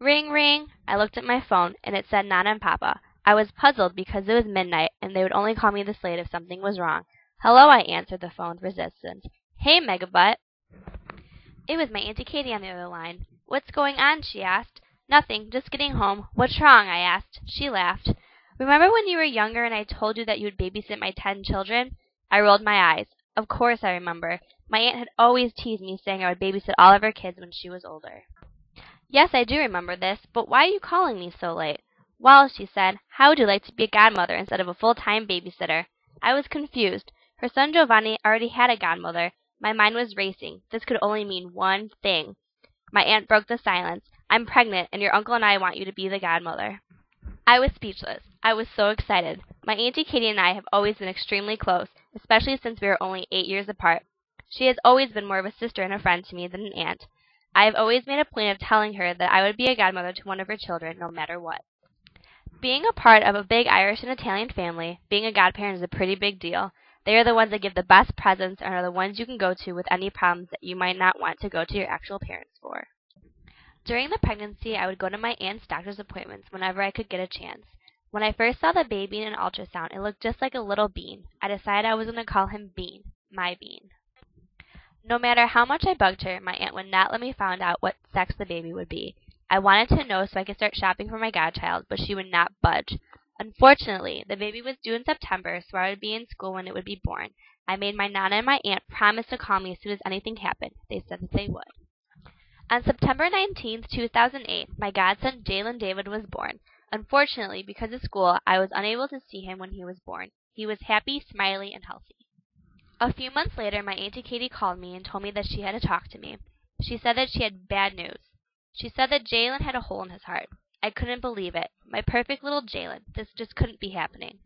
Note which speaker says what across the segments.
Speaker 1: Ring, ring. I looked at my phone, and it said Nana and Papa. I was puzzled because it was midnight, and they would only call me this late if something was wrong. Hello, I answered the phone with resistance. Hey, Megabutt. It was my Auntie Katie on the other line. What's going on? She asked. Nothing, just getting home. What's wrong? I asked. She laughed. Remember when you were younger and I told you that you would babysit my 10 children? I rolled my eyes. Of course I remember. My aunt had always teased me, saying I would babysit all of her kids when she was older. Yes, I do remember this, but why are you calling me so late? Well, she said, how would you like to be a godmother instead of a full-time babysitter? I was confused. Her son Giovanni already had a godmother. My mind was racing. This could only mean one thing. My aunt broke the silence. I'm pregnant, and your uncle and I want you to be the godmother. I was speechless. I was so excited. My Auntie Katie and I have always been extremely close, especially since we were only 8 years apart. She has always been more of a sister and a friend to me than an aunt. I have always made a point of telling her that I would be a godmother to one of her children, no matter what. Being a part of a big Irish and Italian family, being a godparent is a pretty big deal. They are the ones that give the best presents and are the ones you can go to with any problems that you might not want to go to your actual parents for. During the pregnancy, I would go to my aunt's doctor's appointments whenever I could get a chance. When I first saw the baby in an ultrasound, it looked just like a little bean. I decided I was going to call him Bean, my Bean. No matter how much I bugged her, my aunt would not let me find out what sex the baby would be. I wanted to know so I could start shopping for my godchild, but she would not budge. Unfortunately, the baby was due in September, so I would be in school when it would be born. I made my Nana and my aunt promise to call me as soon as anything happened. They said that they would. On September 19, 2008, my godson Jalen David was born. Unfortunately, because of school, I was unable to see him when he was born. He was happy, smiley, and healthy. A few months later, my Auntie Katie called me and told me that she had to talk to me. She said that she had bad news. She said that Jalen had a hole in his heart. I couldn't believe it. My perfect little Jalen. This just couldn't be happening.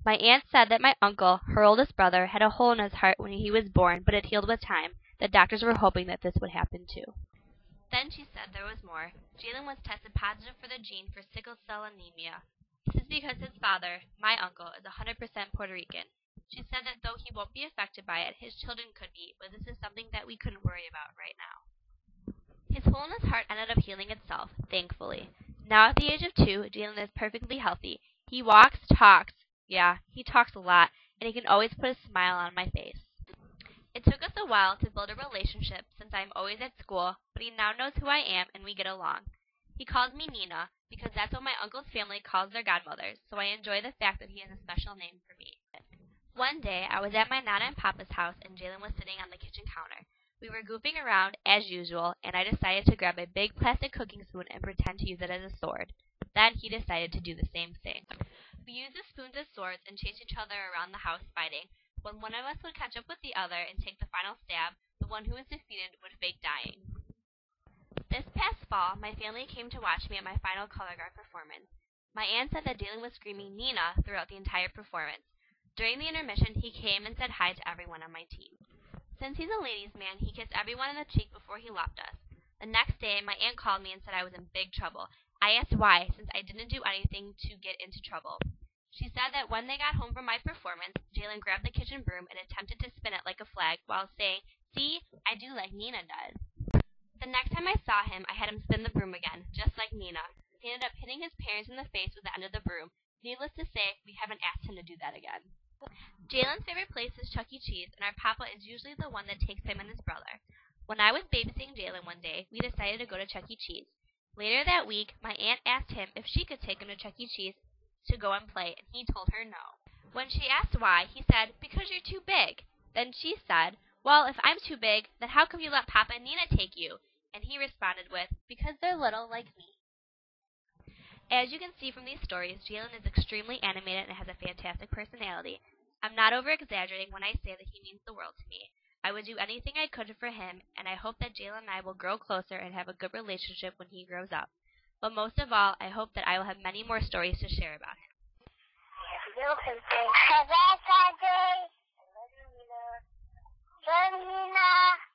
Speaker 1: My aunt said that my uncle, her oldest brother, had a hole in his heart when he was born, but it healed with time. The doctors were hoping that this would happen too. Then she said there was more. Jalen was tested positive for the gene for sickle cell anemia. This is because his father, my uncle, is 100% Puerto Rican. She said that though he won't be affected by it, his children could be, but this is something that we couldn't worry about right now. His hole in his heart ended up healing itself, thankfully. Now at the age of 2, Jalen is perfectly healthy. He walks, talks, he talks a lot, and he can always put a smile on my face. It took us a while to build a relationship since I'm always at school, but he now knows who I am and we get along. He calls me Nina because that's what my uncle's family calls their godmothers, so I enjoy the fact that he has a special name for me. One day, I was at my Nana and Papa's house and Jalen was sitting on the kitchen counter. We were goofing around, as usual, and I decided to grab a big plastic cooking spoon and pretend to use it as a sword. Then he decided to do the same thing. We used the spoons as swords and chased each other around the house fighting. When one of us would catch up with the other and take the final stab, the one who was defeated would fake dying. This past fall, my family came to watch me at my final color guard performance. My aunt said that Jalen was screaming Nina throughout the entire performance. During the intermission, he came and said hi to everyone on my team. Since he's a ladies' man, he kissed everyone on the cheek before he left us. The next day, my aunt called me and said I was in big trouble. I asked why, since I didn't do anything to get into trouble. She said that when they got home from my performance, Jalen grabbed the kitchen broom and attempted to spin it like a flag while saying, "See, I do like Nina does." The next time I saw him, I had him spin the broom again, just like Nina. He ended up hitting his parents in the face with the end of the broom. Needless to say, we haven't asked him to do that again. Jalen's favorite place is Chuck E. Cheese, and our papa is usually the one that takes him and his brother. When I was babysitting Jalen one day, we decided to go to Chuck E. Cheese. Later that week, my aunt asked him if she could take him to Chuck E. Cheese to go and play, and he told her no. When she asked why, he said, "Because you're too big." Then she said, "Well, if I'm too big, then how come you let Papa and Nina take you?" And he responded with, "Because they're little like me." As you can see from these stories, Jalen is extremely animated and has a fantastic personality. I'm not over-exaggerating when I say that he means the world to me. I would do anything I could for him, and I hope that Jalen and I will grow closer and have a good relationship when he grows up. But most of all, I hope that I will have many more stories to share about him.
Speaker 2: Happy birthday! I love you, Nina. Love you, Nina.